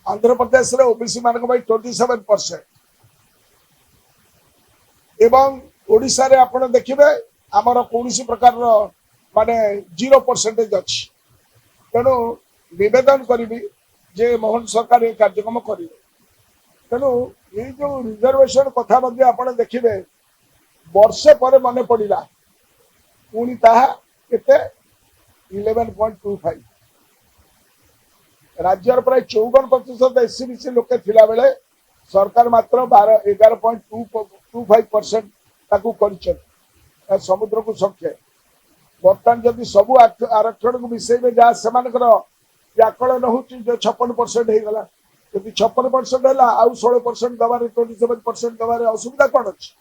आंध्र प्रदेश रे ओबीसी मान 27% एवं ओडिशा रे आपण देखिबे आमर कौन प्रकार माने 0% अच्छी तेणु निवेदन करी जे मोहन सरकार ये कार्यक्रम करेंगे तेणु ये जो रिजर्वेशन कथा आप देखिए वर्षे पर मन पड़ा पुणी ताहा केते 11.25 राज्यर प्राय 54% एससीबीसी लोके थिला बेले सरकार मात्र 11.25% ताकू कर समुद्र को संख्या बर्तमान जदि सबू आरक्षण को मिसेबे जहाँ से आकलन हो 56% हो गला जब 56% है आउ 16% दबारे 27% दबारे असुविधा कौन अच्छी